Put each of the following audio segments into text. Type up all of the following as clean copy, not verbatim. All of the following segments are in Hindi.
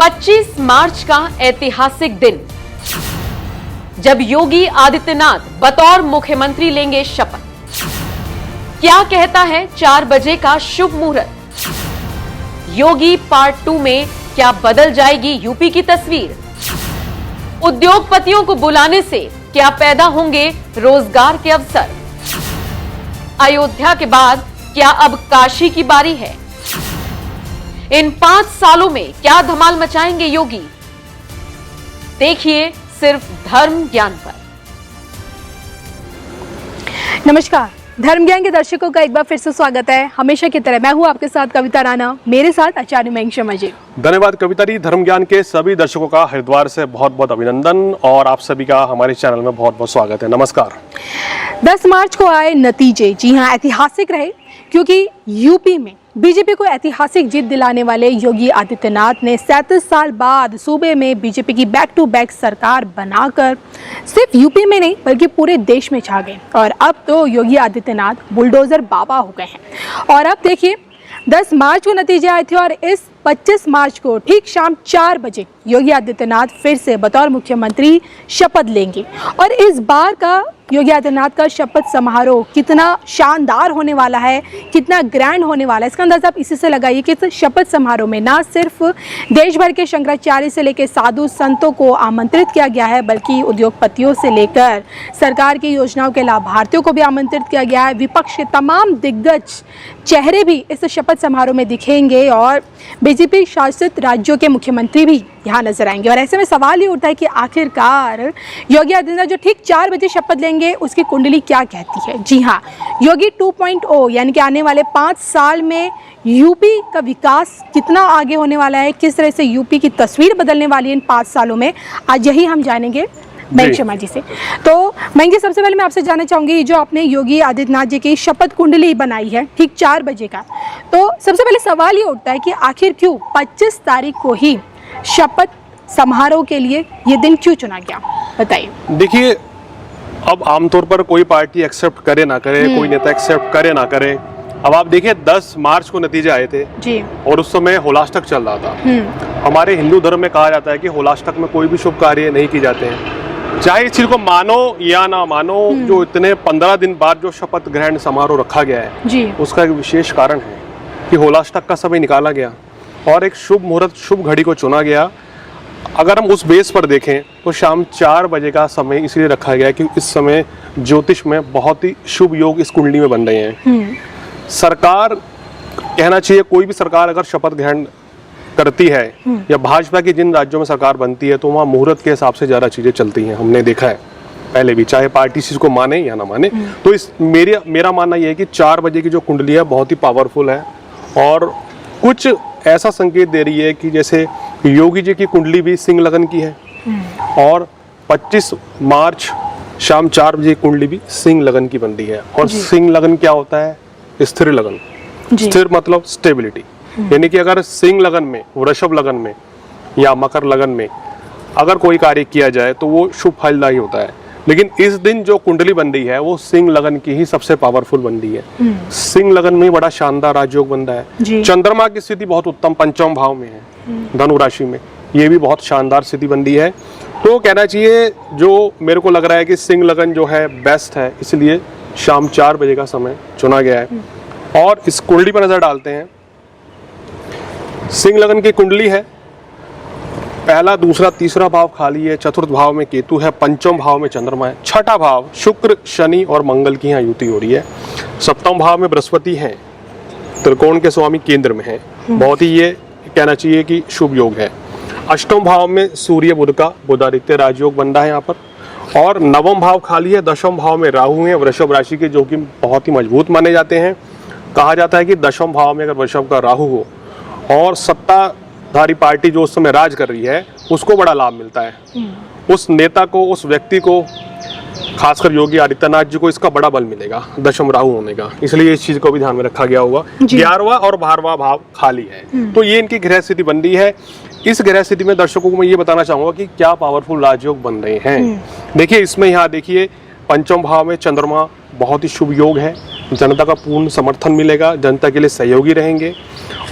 25 मार्च का ऐतिहासिक दिन, जब योगी आदित्यनाथ बतौर मुख्यमंत्री लेंगे शपथ। क्या कहता है 4 बजे का शुभ मुहूर्त? योगी पार्ट 2 में क्या बदल जाएगी यूपी की तस्वीर? उद्योगपतियों को बुलाने से क्या पैदा होंगे रोजगार के अवसर? अयोध्या के बाद क्या अब काशी की बारी है? इन 5 सालों में क्या धमाल मचाएंगे योगी? देखिए सिर्फ धर्म ज्ञान पर। नमस्कार, धर्म ज्ञान के दर्शकों का एक बार फिर से स्वागत है। हमेशा की तरह मैं हूं आपके साथ कविता राणा, मेरे साथ आचार्य मयंक शर्मा जी। धन्यवाद कविता जी। धर्म ज्ञान के सभी दर्शकों का हरिद्वार से बहुत बहुत अभिनंदन और आप सभी का हमारे चैनल में बहुत बहुत स्वागत है। नमस्कार। 10 मार्च को आए नतीजे, जी हां, ऐतिहासिक रहे, क्योंकि यूपी में बीजेपी को ऐतिहासिक जीत दिलाने वाले योगी आदित्यनाथ ने 37 साल बाद सूबे में बीजेपी की बैक टू बैक सरकार बनाकर सिर्फ यूपी में नहीं बल्कि पूरे देश में छा गए। और अब तो योगी आदित्यनाथ बुलडोजर बाबा हो गए हैं। और अब देखिए 10 मार्च को नतीजे आए थे और इस 25 मार्च को ठीक शाम 4 बजे योगी आदित्यनाथ फिर से बतौर मुख्यमंत्री शपथ लेंगे। और इस बार का योगी आदित्यनाथ का शपथ समारोह कितना शानदार होने वाला है, कितना ग्रैंड होने वाला है, इसका अंदाजा आप इसी से लगाइए कि इस शपथ समारोह में ना सिर्फ देश भर के शंकराचार्य से लेकर साधु संतों को आमंत्रित किया गया है, बल्कि उद्योगपतियों से लेकर सरकार की योजनाओं के लाभार्थियों को भी आमंत्रित किया गया है। विपक्ष के तमाम दिग्गज चेहरे भी इस शपथ समारोह में दिखेंगे और बीजेपी शासित राज्यों के मुख्यमंत्री भी यहाँ नजर आएंगे। और ऐसे में सवाल ये उठता है कि आखिरकार योगी आदित्यनाथ जो ठीक 4 बजे शपथ लेंगे उसकी कुंडली क्या कहती है। जी हाँ, योगी 2.0 यानी कि आने वाले 5 साल में यूपी का विकास कितना आगे होने वाला है, किस तरह से यूपी की तस्वीर बदलने वाली है इन 5 सालों में, आज यही हम जानेंगे मयंक शर्मा जी से। तो मयंक जी, सबसे पहले मैं आपसे जानना चाहूंगी, जो आपने योगी आदित्यनाथ जी की शपथ कुंडली बनाई है ठीक 4 बजे का, तो सबसे पहले सवाल ये उठता है कि आखिर क्यों 25 तारीख को ही शपथ समारोह के लिए ये दिन क्यों चुना गया, बताइए। देखिए, अब आमतौर पर कोई पार्टी एक्सेप्ट करे ना करे, कोई नेता एक्सेप्ट करे ना करे, अब आप देखिए 10 मार्च को नतीजे आए थे जी, और उस समय होलाष्टक चल रहा था। हमारे हिंदू धर्म में कहा जाता है कि होलाष्टक में कोई भी शुभ कार्य नहीं किए जाते हैं, चाहे इस चीज को मानो या ना मानो। जो इतने 15 दिन बाद जो शपथ ग्रहण समारोह रखा गया है जी, उसका एक विशेष कारण है कि होलाष्टक का समय निकाला गया और एक शुभ मुहूर्त, शुभ घड़ी को चुना गया। अगर हम उस बेस पर देखें तो शाम 4 बजे का समय इसलिए रखा गया कि इस समय ज्योतिष में बहुत ही शुभ योग इस कुंडली में बन रहे हैं। सरकार, कहना चाहिए कोई भी सरकार अगर शपथ ग्रहण करती है या भाजपा की जिन राज्यों में सरकार बनती है तो वहाँ मुहूर्त के हिसाब से ज़्यादा चीज़ें चलती हैं, हमने देखा है पहले भी, चाहे पार्टी चीज को माने या ना माने। तो इस मेरा मानना यह है कि 4 बजे की जो कुंडली है बहुत ही पावरफुल है और कुछ ऐसा संकेत दे रही है कि जैसे योगी जी की कुंडली भी सिंह लगन की है और 25 मार्च शाम 4 बजे की कुंडली भी सिंह लगन की बन रही है। और सिंह लगन क्या होता है? स्थिर लगन। स्थिर मतलब स्टेबिलिटी, यानी कि अगर सिंह लगन में, वृषभ लगन में या मकर लगन में अगर कोई कार्य किया जाए तो वो शुभ फलदायी होता है। लेकिन इस दिन जो कुंडली बन रही है वो सिंह लगन की ही सबसे पावरफुल बन रही है। सिंह लगन में बड़ा शानदार राजयोग बन रहा है। चंद्रमा की स्थिति बहुत उत्तम 5वें भाव में है, धनु राशि में, ये भी बहुत शानदार स्थिति बन रही है। तो कहना चाहिए, जो मेरे को लग रहा है कि सिंह लगन जो है बेस्ट है, इसलिए शाम 4 बजे का समय चुना गया है। और इस कुंडली पर नजर डालते हैं। सिंह लगन की कुंडली है, पहला, दूसरा, तीसरा भाव खाली है, चतुर्थ भाव में केतु है, 5वें भाव में चंद्रमा है, 6ठा भाव शुक्र, शनि और मंगल की यहाँ युति हो रही है, 7वें भाव में बृहस्पति है, त्रिकोण के स्वामी केंद्र में है, बहुत ही ये कहना चाहिए कि शुभ योग है। 8वें भाव में सूर्य बुध का बुधादित्य राजयोग बन रहा है यहाँ पर। और 9वां भाव खाली है, 10वें भाव में राहु है वृषभ राशि के, जो कि बहुत ही मजबूत माने जाते हैं। कहा जाता है कि 10वें भाव में अगर वृषभ का राहु हो और सत्ताधारी पार्टी जो उस समय राज कर रही है उसको बड़ा लाभ मिलता है, उस नेता को, उस व्यक्ति को, खासकर योगी आदित्यनाथ जी को इसका बड़ा बल मिलेगा 10वें राहु होने का, इसलिए इस चीज को भी ध्यान में रखा गया होगा। 11वां और 12वां भाव खाली है, तो ये इनकी ग्रह स्थिति बन रही है। इस ग्रह स्थिति में दर्शकों को मैं ये बताना चाहूंगा कि क्या पावरफुल राजयोग बन रहे हैं। देखिए इसमें यहाँ देखिए पंचम भाव में चंद्रमा बहुत ही शुभ योग है, जनता का पूर्ण समर्थन मिलेगा, जनता के लिए सहयोगी रहेंगे।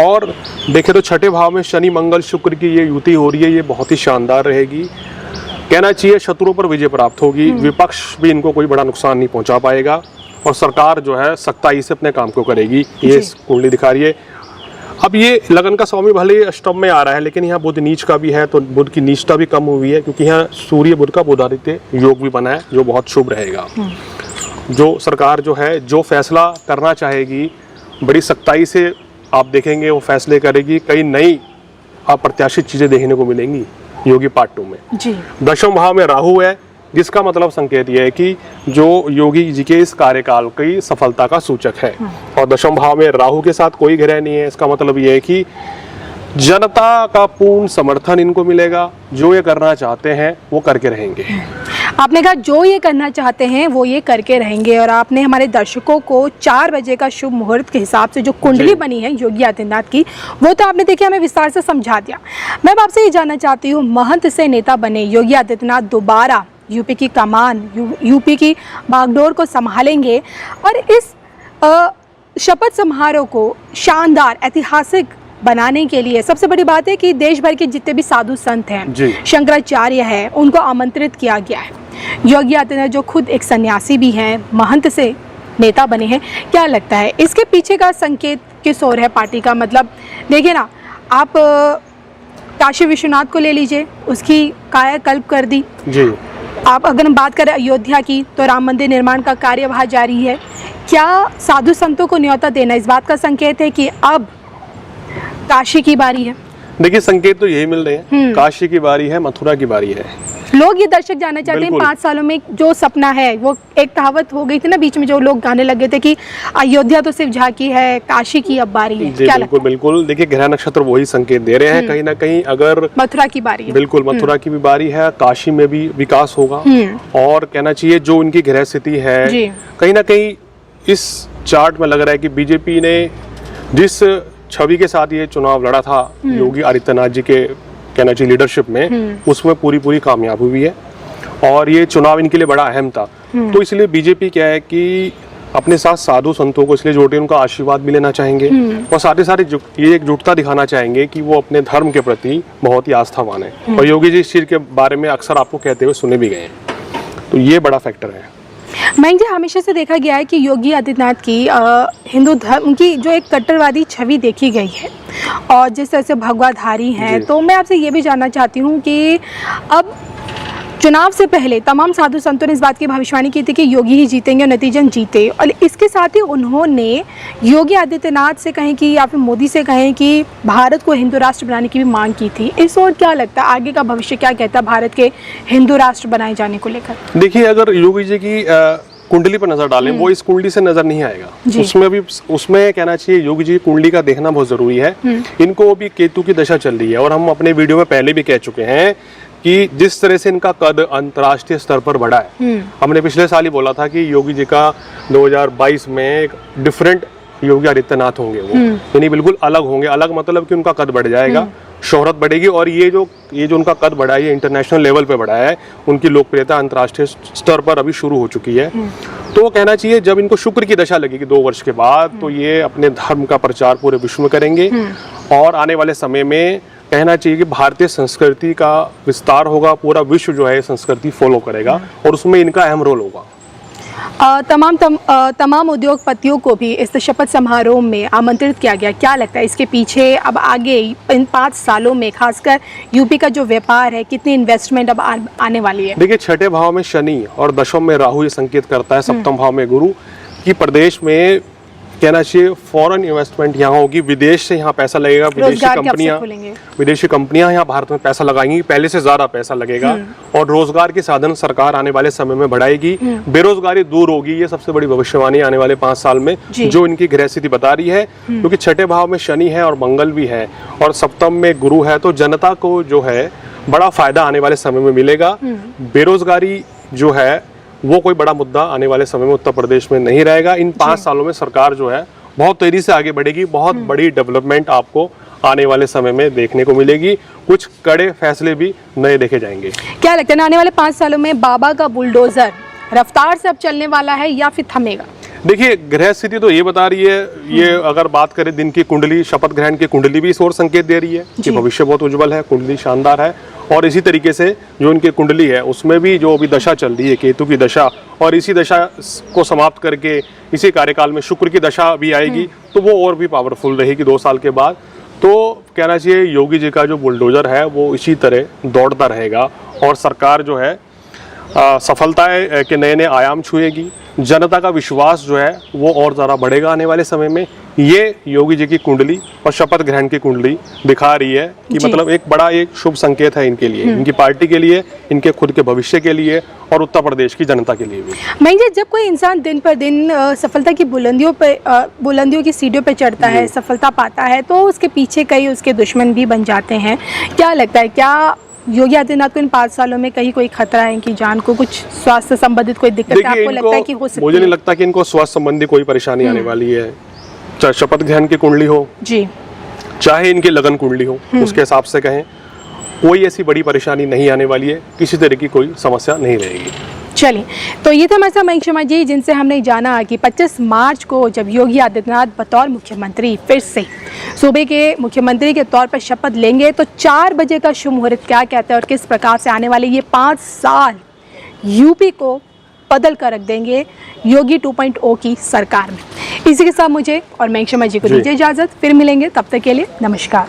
और देखें तो छठे भाव में शनि मंगल शुक्र की ये युति हो रही है, ये बहुत ही शानदार रहेगी। कहना चाहिए शत्रुओं पर विजय प्राप्त होगी, विपक्ष भी इनको कोई बड़ा नुकसान नहीं पहुंचा पाएगा और सरकार जो है सख्ताई से अपने काम को करेगी, ये कुंडली दिखा रही है। अब ये लगन का स्वामी भले अष्टम में आ रहा है, लेकिन यहाँ बुध नीच का भी है, तो बुध की नीचता भी कम हुई है, क्योंकि यहाँ सूर्य बुध का बुधादित्य योग भी बना है, जो बहुत शुभ रहेगा। जो सरकार जो है जो फैसला करना चाहेगी बड़ी सख्ताई से आप देखेंगे वो फैसले करेगी, कई नई अप्रत्याशित चीजें देखने को मिलेंगी योगी पार्ट 2 में जी। दशम भाव में राहु है, जिसका मतलब संकेत यह है कि जो योगी जी के इस कार्यकाल की सफलता का सूचक है। और दशम भाव में राहु के साथ कोई ग्रह नहीं है, इसका मतलब यह है कि जनता का पूर्ण समर्थन इनको मिलेगा, जो ये करना चाहते हैं वो करके रहेंगे। आपने कहा जो ये करना चाहते हैं वो ये करके रहेंगे, और आपने हमारे दर्शकों को 4 बजे का शुभ मुहूर्त के हिसाब से जो कुंडली बनी है योगी आदित्यनाथ की, वो तो आपने देखिए हमें विस्तार से समझा दिया। मैं आपसे ये जानना चाहती हूँ, महंत से नेता बने योगी आदित्यनाथ दोबारा यूपी की कमान, यूपी की बागडोर को संभालेंगे, और इस शपथ समारोह को शानदार ऐतिहासिक बनाने के लिए सबसे बड़ी बात है कि देश भर के जितने भी साधु संत हैं, शंकराचार्य है, उनको आमंत्रित किया गया है। योगी आदित्यनाथ जो खुद एक सन्यासी भी हैं, महंत से नेता बने हैं, क्या लगता है इसके पीछे का संकेत किस ओर है पार्टी का? मतलब देखिए ना, आप काशी विश्वनाथ को ले लीजिए, उसकी कायाकल्प कर दी जी। आप अगर हम बात करें अयोध्या की, तो राम मंदिर निर्माण का कार्य वहाँ जारी है। क्या साधु संतों को न्योता देना इस बात का संकेत है कि अब काशी की बारी है? देखिए संकेत तो यही मिल रहे हैं, काशी की बारी है, मथुरा की बारी है। लोग ये दर्शक जानना चाहते हैं 5 सालों में जो सपना है, वो एक कहावत हो गई थी ना बीच में, जो लोग गाने लगे थे कि अयोध्या तो सिर्फ झांकी है, काशी की अब बारी है। क्या बिल्कुल बिल्कुल, देखिए ग्रह नक्षत्र वही संकेत दे रहे हैं, कहीं ना कहीं अगर मथुरा की बारी है, बिल्कुल मथुरा की भी बारी है, काशी में भी विकास होगा। और कहना चाहिए जो उनकी ग्रह स्थिति है, कहीं ना कहीं इस चार्ट में लग रहा है कि बीजेपी ने जिस छवि के साथ ये चुनाव लड़ा था योगी आदित्यनाथ जी के कहना चाहिए लीडरशिप में, उसमें पूरी कामयाब हुई है, और ये चुनाव इनके लिए बड़ा अहम था। तो इसलिए बीजेपी क्या है कि अपने साथ साधु संतों को इसलिए जोड़े, उनका आशीर्वाद भी लेना चाहेंगे, और साथ ही साथ ये एकजुटता दिखाना चाहेंगे कि वो अपने धर्म के प्रति बहुत ही आस्थावान है। और योगी जी इस चीज के बारे में अक्सर आपको कहते हुए सुने भी गए हैं, तो ये बड़ा फैक्टर है। मयंक जी, हमेशा से देखा गया है कि योगी आदित्यनाथ की हिंदू धर्म की जो एक कट्टरवादी छवि देखी गई है, और जिस तरह से भगवाधारी हैं, तो मैं आपसे ये भी जानना चाहती हूँ कि अब चुनाव से पहले तमाम साधु संतों ने इस बात की भविष्यवाणी की थी कि योगी ही जीतेंगे और नतीजन जीते, और इसके साथ ही उन्होंने योगी आदित्यनाथ से कहें कि या फिर मोदी से कहें कि भारत को हिंदू राष्ट्र बनाने की भी मांग की थी। इस ओर क्या लगता है आगे का भविष्य क्या कहता है भारत के हिंदू राष्ट्र बनाए जाने को लेकर? देखिए, अगर योगी जी की कुंडली पर नजर डालें, वो इस कुंडली से नजर नहीं आएगा, उसमें कहना चाहिए योगी जी की कुंडली का देखना बहुत जरूरी है। इनको भी केतु की दशा चल रही है, और हम अपने वीडियो में पहले भी कह चुके हैं कि जिस तरह से इनका कद अंतर्राष्ट्रीय स्तर पर बढ़ा है, हमने पिछले साल ही बोला था कि योगी जी का 2022 में एक डिफरेंट योगी आदित्यनाथ होंगे, वो यानी बिल्कुल अलग होंगे। अलग मतलब कि उनका कद बढ़ जाएगा, शोहरत बढ़ेगी, और ये जो उनका कद बढ़ा है, ये इंटरनेशनल लेवल पे बढ़ा है, उनकी लोकप्रियता अंतर्राष्ट्रीय स्तर पर अभी शुरू हो चुकी है। तो वो कहना चाहिए जब इनको शुक्र की दशा लगेगी 2 वर्ष के बाद, तो ये अपने धर्म का प्रचार पूरे विश्व में करेंगे, और आने वाले समय में कहना चाहिए कि भारतीय संस्कृति का विस्तार होगा, पूरा विश्व जो है संस्कृति फॉलो करेगा, और उसमें इनका अहम रोल होगा। तमाम उद्योगपतियों को भी इस शपथ समारोह में आमंत्रित किया गया। क्या लगता है इसके पीछे अब आगे इन 5 सालों में खासकर यूपी का जो व्यापार है, कितनी इन्वेस्टमेंट अब आने वाली है? देखिए, छठे भाव में शनि और दशम में राहु ये संकेत करता है, सप्तम भाव में गुरु की प्रदेश में कहना चाहिए फॉरेन इन्वेस्टमेंट यहाँ होगी, विदेश से यहाँ पैसा लगेगा, विदेशी कंपनियां यहाँ भारत में पैसा लगाएंगी, पहले से ज्यादा पैसा लगेगा, और रोजगार के साधन सरकार आने वाले समय में बढ़ाएगी, बेरोजगारी दूर होगी। ये सबसे बड़ी भविष्यवाणी आने वाले 5 साल में जो इनकी ग्रह स्थिति बता रही है, क्योंकि छठे भाव में शनि है और मंगल भी है, और सप्तम में गुरु है, तो जनता को जो है बड़ा फायदा आने वाले समय में मिलेगा। बेरोजगारी जो है वो कोई बड़ा मुद्दा आने वाले समय में उत्तर प्रदेश में नहीं रहेगा। इन 5 सालों में सरकार जो है बहुत तेजी से आगे बढ़ेगी, बहुत बड़ी डेवलपमेंट आपको आने वाले समय में देखने को मिलेगी, कुछ कड़े फैसले भी नए देखे जाएंगे। क्या लगता है आने वाले 5 सालों में बाबा का बुलडोजर रफ्तार से अब चलने वाला है या फिर थमेगा? देखिए, ग्रह स्थिति तो ये बता रही है, ये अगर बात करें दिन की कुंडली, शपथ ग्रहण की कुंडली भी इस ओर संकेत दे रही है कि भविष्य बहुत उज्जवल है, कुंडली शानदार है। और इसी तरीके से जो इनकी कुंडली है उसमें भी जो अभी दशा चल रही है केतु की दशा, और इसी दशा को समाप्त करके इसी कार्यकाल में शुक्र की दशा भी आएगी, तो वो और भी पावरफुल रहेगी 2 साल के बाद। तो कहना चाहिए योगी जी का जो बुलडोजर है वो इसी तरह दौड़ता रहेगा और सरकार जो है सफलताएं के नए नए आयाम छुएगी। जनता का विश्वास जो है वो और ज़्यादा बढ़ेगा आने वाले समय में। ये योगी जी की कुंडली और शपथ ग्रहण की कुंडली दिखा रही है कि मतलब एक बड़ा एक शुभ संकेत है इनके लिए, इनकी पार्टी के लिए, इनके खुद के भविष्य के लिए और उत्तर प्रदेश की जनता के लिए भी। मैं जी, जब कोई इंसान दिन पर दिन सफलता की बुलंदियों की सीढ़ियों पे चढ़ता है, सफलता पाता है, तो उसके पीछे कई उसके दुश्मन भी बन जाते हैं। क्या लगता है, क्या योगी आदित्यनाथ को इन 5 सालों में कहीं कोई खतरा है इनकी जान को, कुछ स्वास्थ्य संबंधित कोई दिक्कत आपको लगता है कि हो सकती है? मुझे नहीं लगता कि इनको स्वास्थ्य संबंधी कोई परेशानी आने वाली है। चाहे शपथ ग्रहण की कुंडली हो जी, चाहे इनकी लगन कुंडली हो, उसके हिसाब से कहें कोई ऐसी बड़ी परेशानी नहीं आने वाली है, किसी तरह की कोई समस्या नहीं रहेगी। चलिए, तो ये था हमारे साथ मयंक शर्मा जी, जिनसे हमने जाना कि 25 मार्च को जब योगी आदित्यनाथ बतौर मुख्यमंत्री फिर से सूबे के मुख्यमंत्री के तौर पर शपथ लेंगे, तो 4 बजे का शुभ मुहूर्त क्या कहता है और किस प्रकार से आने वाले ये 5 साल यूपी को बदल कर रख देंगे योगी 2.0 की सरकार में। इसी के साथ मुझे और मयंक शर्मा जी को दीजिए इजाज़त, फिर मिलेंगे, तब तक के लिए नमस्कार।